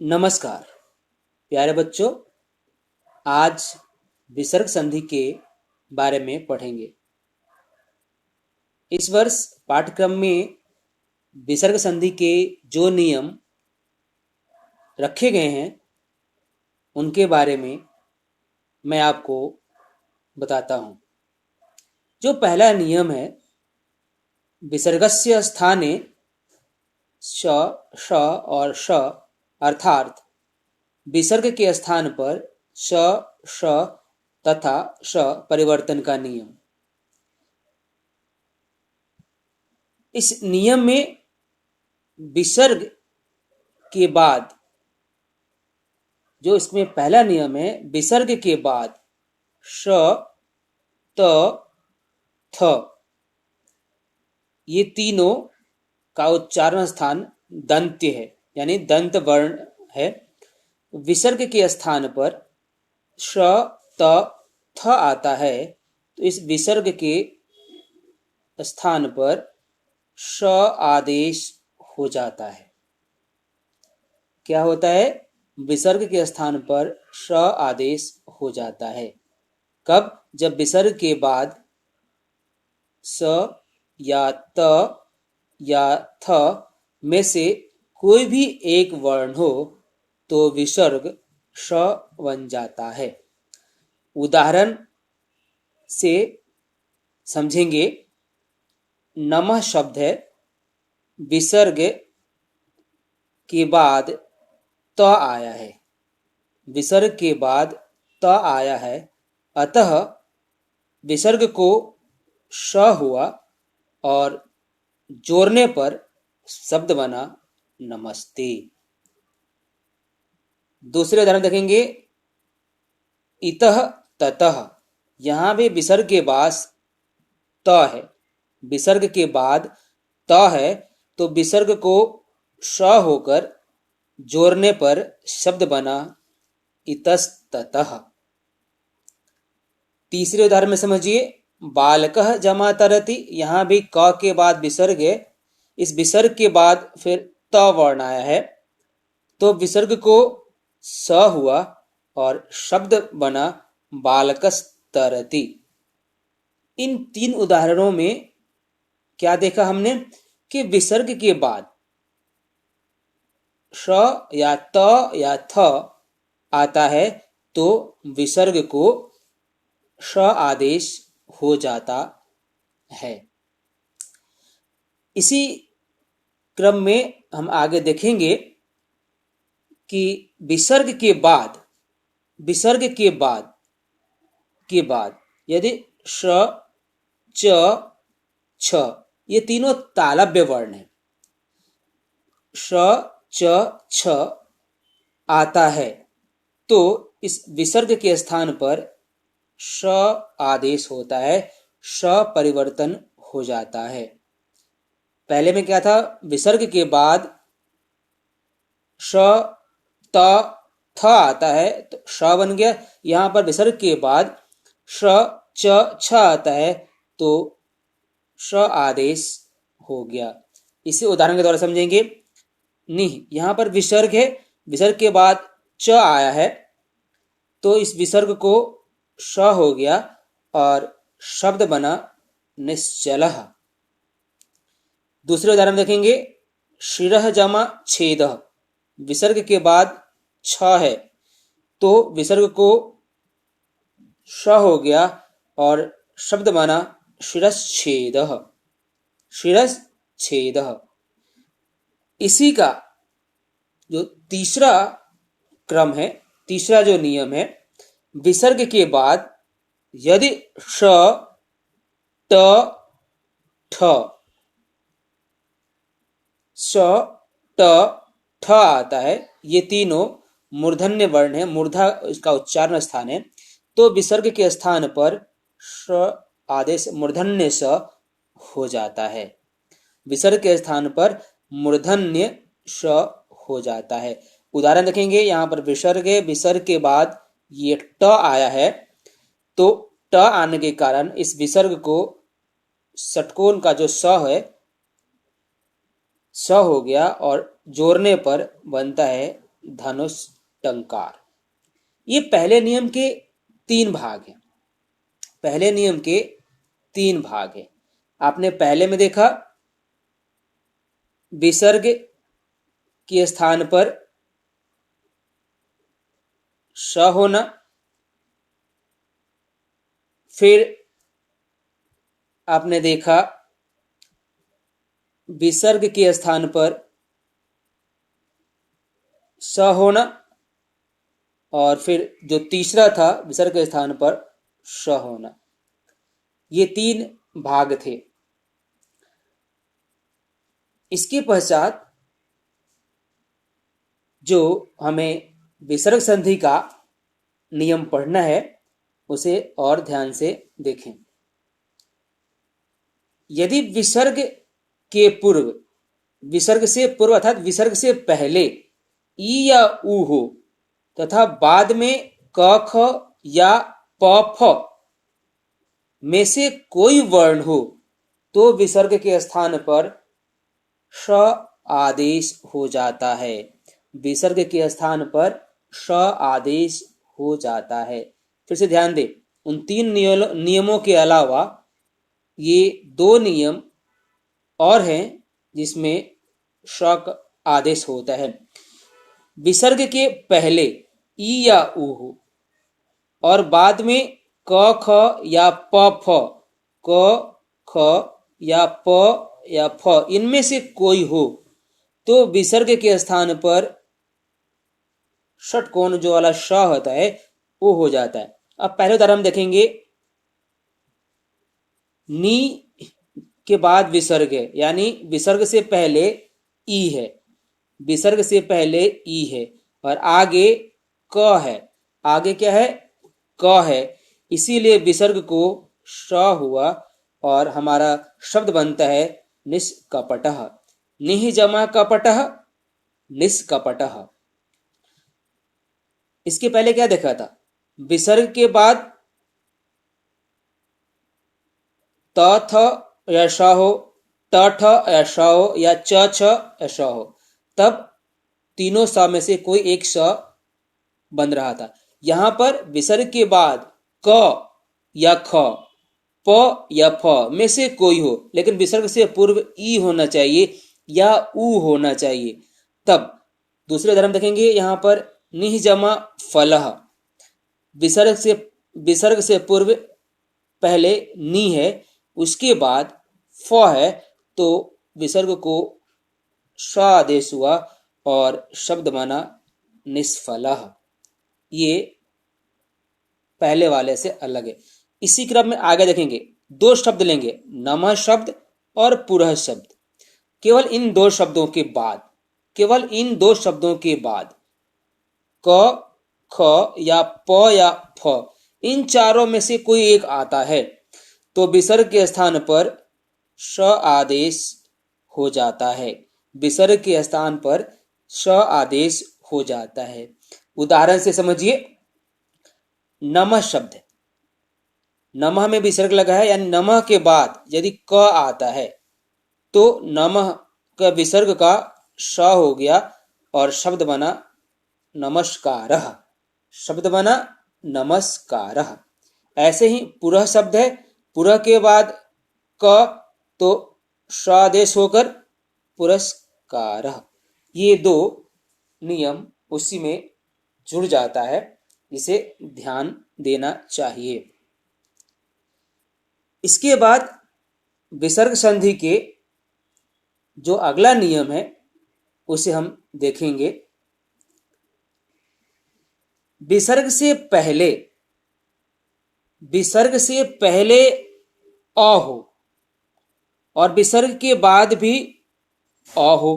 नमस्कार प्यारे बच्चों। आज विसर्ग संधि के बारे में पढ़ेंगे। इस वर्ष पाठ्यक्रम में विसर्ग संधि के जो नियम रखे गए हैं उनके बारे में मैं आपको बताता हूँ। जो पहला नियम है, विसर्गस्य स्थाने श, श और श अर्थात विसर्ग के स्थान पर श, श तथा श परिवर्तन का नियम। इस नियम में विसर्ग के बाद, जो इसमें पहला नियम है, विसर्ग के बाद श, त, थ ये तीनों का उच्चारण स्थान दंत्य है, यानी दंत वर्ण है। विसर्ग के स्थान पर श, त, थ आता है, तो इस विसर्ग के स्थान पर श आदेश हो जाता है। क्या होता है? विसर्ग के स्थान पर श आदेश हो जाता है। कब? जब विसर्ग के बाद स या त या थ में से कोई भी एक वर्ण हो तो विसर्ग श बन जाता है। उदाहरण से समझेंगे। नमः शब्द है, विसर्ग के बाद त आया है, विसर्ग के बाद त आया है, अतः विसर्ग को श हुआ और जोड़ने पर शब्द बना नमस्ते। दूसरे उदाहरण देखेंगे। इतः ततः, यहां भी विसर्ग के बाद त है, विसर्ग के बाद त है, तो विसर्ग को श होकर जोड़ने पर शब्द बना इतस्ततः। तीसरे उदाहरण में समझिए। बालकः जमा तरति, यहां भी क के बाद विसर्ग है, इस विसर्ग के बाद फिर त वर्ण आया है, तो विसर्ग को स हुआ और शब्द बना बालकस्तरति। इन तीन उदाहरणों में क्या देखा हमने कि विसर्ग के बाद श या त या थ आता है तो विसर्ग को श आदेश हो जाता है। इसी क्रम में हम आगे देखेंगे कि विसर्ग के बाद, विसर्ग के बाद यदि श, च, छ ये तीनों तालव्य वर्ण है, श, च, छ आता है, तो इस विसर्ग के स्थान पर श आदेश होता है, श परिवर्तन हो जाता है। पहले में क्या था? विसर्ग के बाद श, त, थ आता है तो श बन गया। यहां पर विसर्ग के बाद श, च, छ आता है तो श आदेश हो गया। इसे उदाहरण के द्वारा समझेंगे। निह, यहां पर विसर्ग है, विसर्ग के बाद च आया है, तो इस विसर्ग को श हो गया और शब्द बना निश्चलः। दूसरे उदाहरण देखेंगे। शिरः जमा छेदः, विसर्ग के बाद छ है, तो विसर्ग को श हो गया और शब्द बना शिरश्छेदः, शिरश्छेदः। इसी का जो तीसरा क्रम है, तीसरा जो नियम है, विसर्ग के बाद यदि श, ट, ठ, श, ट, ठ आता है, ये तीनों मूर्धन्य वर्ण है, मूर्धा इसका उच्चारण स्थान है, तो विसर्ग के स्थान पर श आदेश मूर्धन्य स हो जाता है। विसर्ग के स्थान पर मूर्धन्य श हो जाता है। उदाहरण देखेंगे। यहाँ पर विसर्ग है, विसर्ग के बाद ये ट आया है, तो ट आने के कारण इस विसर्ग को षटकोण का जो स है, स हो गया और जोड़ने पर बनता है धनुष टंकार। ये पहले नियम के 3 भाग हैं। पहले नियम के 3 भाग हैं। आपने पहले में देखा विसर्ग के स्थान पर श होना, फिर आपने देखा विसर्ग के स्थान पर स होना, और फिर जो तीसरा था विसर्ग के स्थान पर श होना। ये 3 भाग थे। इसके पश्चात जो हमें विसर्ग संधि का नियम पढ़ना है उसे और ध्यान से देखें। यदि विसर्ग के पूर्व, विसर्ग से पूर्व अर्थात विसर्ग से पहले ई या ऊ हो तथा बाद में क ख या प फ में से कोई वर्ण हो तो विसर्ग के स्थान पर श आदेश हो जाता है। विसर्ग के स्थान पर श आदेश हो जाता है। फिर से ध्यान दें, उन 3 नियमों के अलावा ये 2 नियम और हैं जिसमें श आदेश होता है। विसर्ग के पहले ई या ऊ हो और बाद में क ख या प फ, क ख या प या फ इनमें से कोई हो तो विसर्ग के स्थान पर षटकोण जो वाला श होता है वो हो जाता है। अब पहले उदाहरण देखेंगे। नी के बाद विसर्ग है, यानी विसर्ग से पहले ई है, विसर्ग से पहले ई है और आगे क है। आगे क्या है? क है। इसीलिए विसर्ग को श हुआ और हमारा शब्द बनता है निष्कपटः। निह जमा कपटः, निष्कपटः। इसके पहले क्या देखा था? विसर्ग के बाद त थ या श हो, ट ठ या श हो या च छ या श हो, तब तीनों स में से कोई एक स बन रहा था। यहां पर विसर्ग के बाद क या ख, प या फ में से कोई हो, लेकिन विसर्ग से पूर्व ई होना चाहिए या ऊ होना चाहिए। तब दूसरे उदाहरण देखेंगे। यहां पर निह जमा फलः, विसर्ग से पूर्व पहले नी है, उसके बाद फ है, तो विसर्ग को श आदेश हुआ और शब्द बना निष्फलः। ये पहले वाले से अलग है। इसी क्रम में आगे देखेंगे। 2 शब्द लेंगे, नमः शब्द और पुरः शब्द। केवल इन 2 शब्दों के बाद, केवल इन 2 शब्दों के बाद क, ख या प या फ, इन चारों में से कोई एक आता है तो विसर्ग के स्थान पर श आदेश हो जाता है। विसर्ग के स्थान पर श आदेश हो जाता है। उदाहरण से समझिए। नमः शब्द, नमः में विसर्ग लगा है, यानी नमः के बाद यदि क आता है तो नमः का विसर्ग का श हो गया और शब्द बना नमस्कारः। शब्द बना नमस्कारः। ऐसे ही पुरः शब्द है, पुरः के बाद क तो श आदेश होकर पुरस्कारः। ये 2 नियम उसी में जुड़ जाता है, जिसे ध्यान देना चाहिए। इसके बाद विसर्ग संधि के जो अगला नियम है उसे हम देखेंगे। विसर्ग से पहले अ हो और विसर्ग के बाद भी अ हो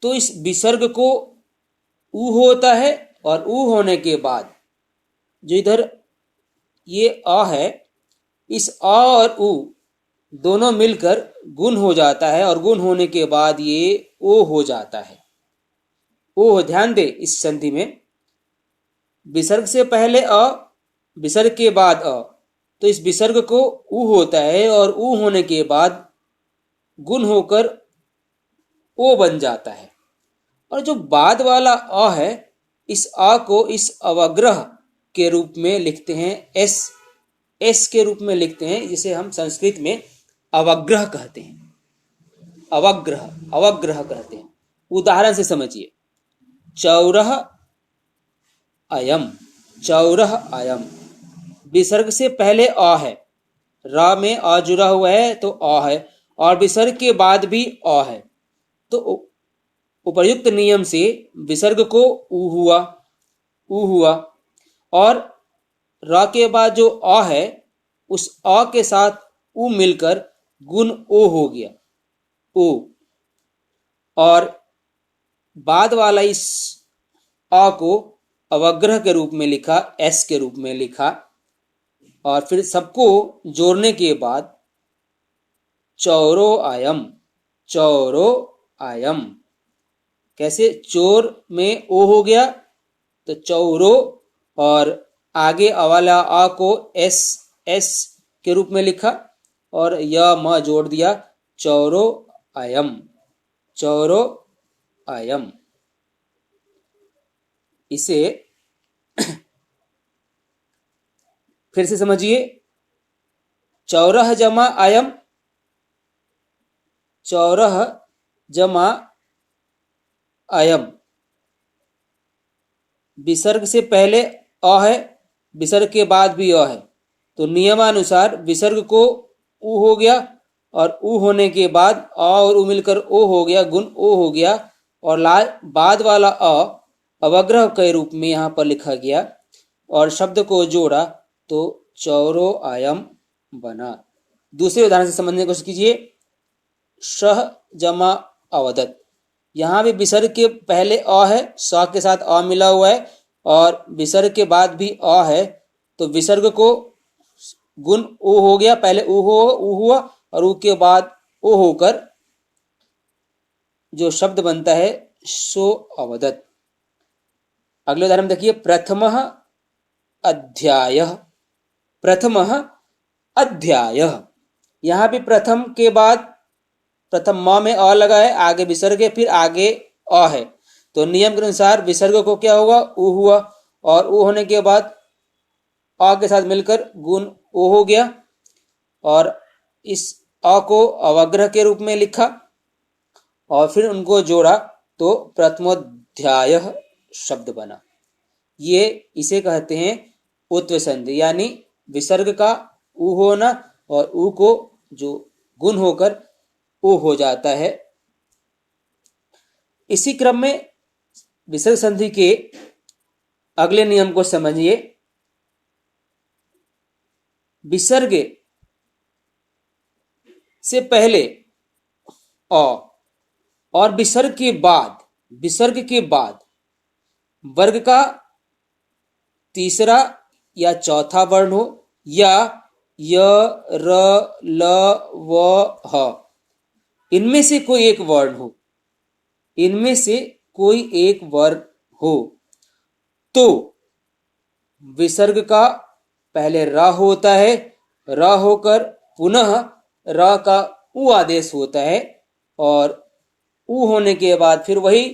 तो इस विसर्ग को ऊ होता है और ऊ होने के बाद जो इधर ये अ है, इस अ और ऊ दोनों मिलकर गुण हो जाता है और गुण होने के बाद ये ओ हो जाता है। ओ, ध्यान दे, इस संधि में विसर्ग से पहले अ, विसर्ग के बाद अ, तो इस विसर्ग को ऊ होता है और ऊ होने के बाद गुण होकर ओ बन जाता है। और जो बाद वाला अ है, इस अ को इस अवग्रह के रूप में लिखते हैं, एस के रूप में लिखते हैं, जिसे हम संस्कृत में अवग्रह कहते हैं। अवग्रह अवग्रह कहते हैं। उदाहरण से समझिए, चौरह अयम, चौरह अयम, विसर्ग से पहले अ है, रा में अ जुड़ा हुआ है तो अ है, और विसर्ग के बाद भी अ है, तो उपर्युक्त नियम से विसर्ग को उ हुआ, उ हुआ, और र के बाद जो अ है, उस अ के साथ उ मिलकर गुण ओ हो गया, ओ, और बाद वाला इस अ को अवग्रह के रूप में लिखा, एस के रूप में लिखा, और फिर सबको जोड़ने के बाद चौरो आयम, चौरो आयम, कैसे, चोर में ओ हो गया तो चौरो, और आगे वाला आ को एस के रूप में लिखा और य म जोड़ दिया, चौरो आयम, चौरो आयम। इसे फिर से समझिए, चौरह जमा आयम, चौरह जमा अयम, विसर्ग से पहले अ है, विसर्ग के बाद भी अ है, तो नियमानुसार विसर्ग को उ हो गया, और उ होने के बाद अ और उ मिलकर ओ हो गया, गुण ओ हो गया, और बाद वाला अ अवग्रह के रूप में यहाँ पर लिखा गया, और शब्द को जोड़ा तो चौरो आयम बना। दूसरे उदाहरण से समझने की कोशिश कीजिए, शह जमा अवदत, यहाँ भी विसर्ग के पहले अ है, स के साथ अ मिला हुआ है, और विसर्ग के बाद भी अ है, तो विसर्ग को गुण ओ हो गया, पहले उ हुआ और उ के बाद ओ होकर जो शब्द बनता है सो अवदत। अगले उदाहरण देखिए, प्रथम अध्याय, प्रथम अध्याय, यहाँ भी प्रथम के बाद प्रथम म में अ लगा है, आगे विसर्ग है, फिर आगे अ है, तो नियम के अनुसार विसर्ग को क्या होगा, उ हुआ, और उ होने के बाद अ के साथ मिलकर गुण ओ हो गया, और इस अ को अवग्रह के रूप में लिखा और फिर उनको जोड़ा तो प्रथमोध्याय शब्द बना। ये इसे कहते हैं उत्व संधि, यानी विसर्ग का उ होना और उ को जो गुण होकर ओ हो जाता है। इसी क्रम में विसर्ग संधि के अगले नियम को समझिए, विसर्ग से पहले अ और विसर्ग के बाद वर्ग का तीसरा या चौथा वर्ण हो, या य, र, ल, व, ह, इनमें से कोई एक वर्ण हो, इनमें से कोई एक वर्ण हो, तो विसर्ग का पहले र होता है, र होकर पुनः र का उ आदेश होता है, और उ होने के बाद फिर वही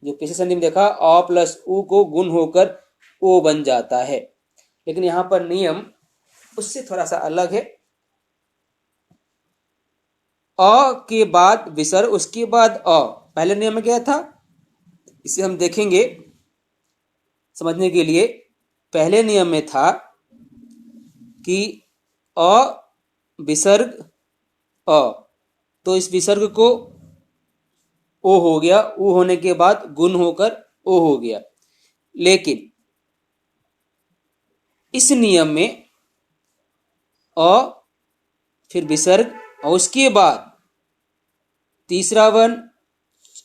जो पिछले संधि में देखा, अ प्लस उ को गुण होकर ओ बन जाता है। लेकिन यहां पर नियम उससे थोड़ा सा अलग है, अ के बाद विसर्ग, उसके बाद अ, पहले नियम में क्या था, इसे हम देखेंगे समझने के लिए। पहले नियम में था कि अ विसर्ग अ, तो इस विसर्ग को ओ हो गया, उ होने के बाद गुण होकर ओ हो गया। लेकिन इस नियम में अ फिर विसर्ग और उसके बाद तीसरा वर्ण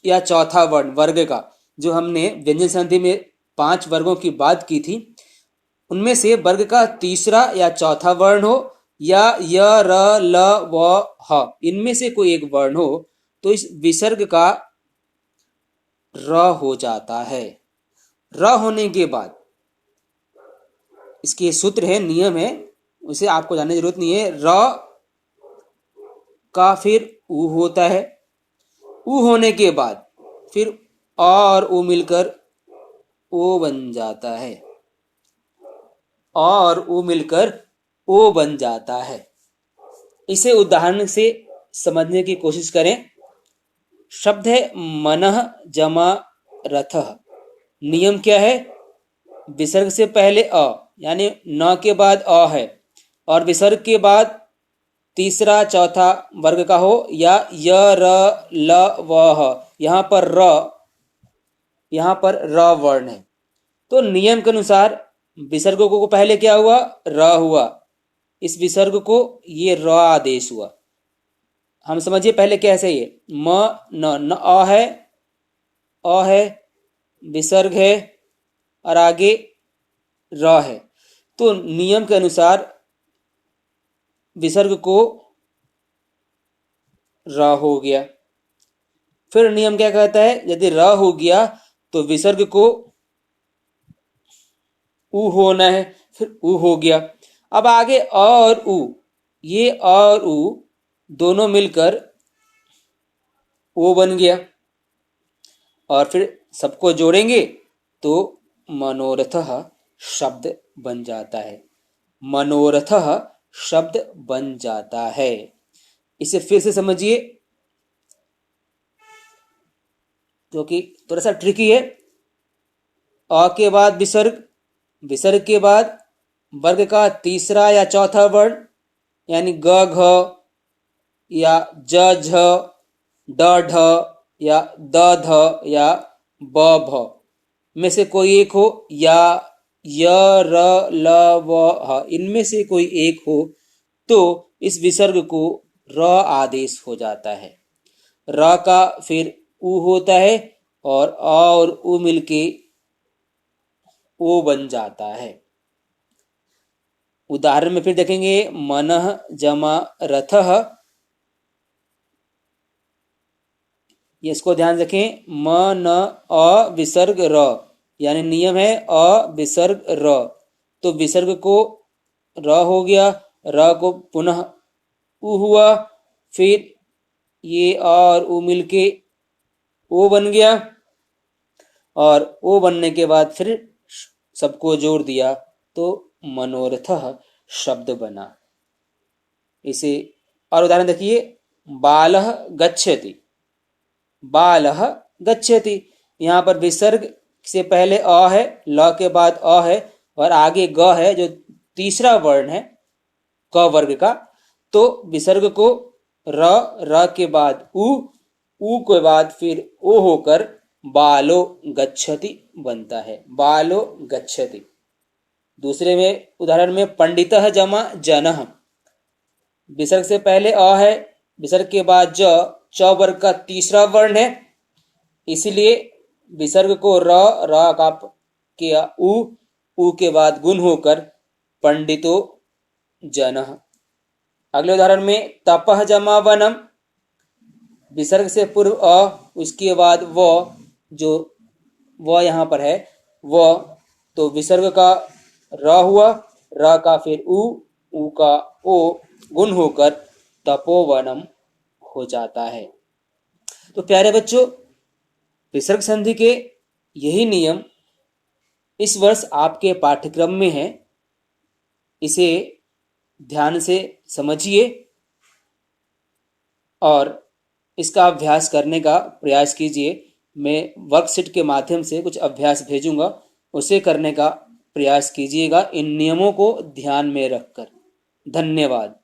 या चौथा वर्ण वर्ग का, जो हमने व्यंजन संधि में 5 वर्गों की बात की थी, उनमें से वर्ग का तीसरा या चौथा वर्ण हो, या य, र, ल, व, ह, इनमें से कोई एक वर्ण हो, तो इस विसर्ग का र हो जाता है। र होने के बाद इसके सूत्र है, नियम है, उसे आपको जानने की जरूरत नहीं है। र का फिर उ होता है, उ होने के बाद फिर और ऊ मिलकर ओ बन जाता है, और ऊ मिलकर ओ बन जाता है। इसे उदाहरण से समझने की कोशिश करें। शब्द है मनः जमा रथः। नियम क्या है? विसर्ग से पहले अ, यानी न के बाद अ है, और विसर्ग के बाद तीसरा चौथा वर्ग का हो, या य र ल व ह। यहाँ पर र वर्ण है, तो नियम के अनुसार विसर्ग को पहले क्या हुआ? र हुआ। इस विसर्ग को ये र आदेश हुआ। हम समझिए पहले कैसे। ये म न न अ है, अ है, विसर्ग है, और आगे र है। तो नियम के अनुसार विसर्ग को र हो गया। फिर नियम क्या कहता है? यदि र हो गया तो विसर्ग को उ होना है, फिर उ हो गया। अब आगे अ और उ, ये अ और उ दोनों मिलकर ओ बन गया, और फिर सबको जोड़ेंगे तो मनोरथः शब्द बन जाता है। मनोरथः शब्द बन जाता है। इसे फिर से समझिए, क्योंकि थोड़ा सा ट्रिकी है। अ के बाद विसर्ग, विसर्ग के बाद वर्ग का तीसरा या चौथा वर्ण, यानी ग घ या ज झ ड ढ या द ध या ब भ में से कोई एक हो, या य र ल व ह इनमें से कोई एक हो, तो इस विसर्ग को र आदेश हो जाता है। र का फिर उ होता है, और अ और उ मिलके ओ बन जाता है। उदाहरण में फिर देखेंगे, मनः जमा रथः। ये इसको ध्यान रखें, म न अ विसर्ग र, यानी नियम है अ विसर्ग र, तो विसर्ग को र हो गया, र को पुनः उ हुआ, फिर ये अ और उ मिलके ओ बन गया, और ओ बनने के बाद फिर सबको जोड़ दिया तो मनोरथः शब्द बना। इसे और उदाहरण देखिए, बालः गच्छति। बालः गच्छति, यहाँ पर विसर्ग से पहले अ है, ल के बाद अ है, और आगे ग है जो तीसरा वर्ण है क वर्ग का। तो विसर्ग को र के बाद उ के बाद फिर ओ होकर बालो गच्छति बनता है। बालो गच्छति। दूसरे में उदाहरण में पंडितः जमा जनः। विसर्ग से पहले अ है, विसर्ग के बाद ज, च वर्ग का तीसरा वर्ण है, इसलिए विसर्ग को र का किया उ के बाद गुण होकर पंडितो जनः। अगले उदाहरण में तपः जमा वनम। विसर्ग से पूर्व अ, उसके बाद व, जो व यहाँ पर है व, तो विसर्ग का र हुआ, र का फिर उ का ओ गुण होकर तपोवनम हो जाता है। तो प्यारे बच्चों, विसर्ग संधि के यही नियम इस वर्ष आपके पाठ्यक्रम में है। इसे ध्यान से समझिए और इसका अभ्यास करने का प्रयास कीजिए। मैं वर्कशीट के माध्यम से कुछ अभ्यास भेजूंगा, उसे करने का प्रयास कीजिएगा इन नियमों को ध्यान में रखकर। धन्यवाद।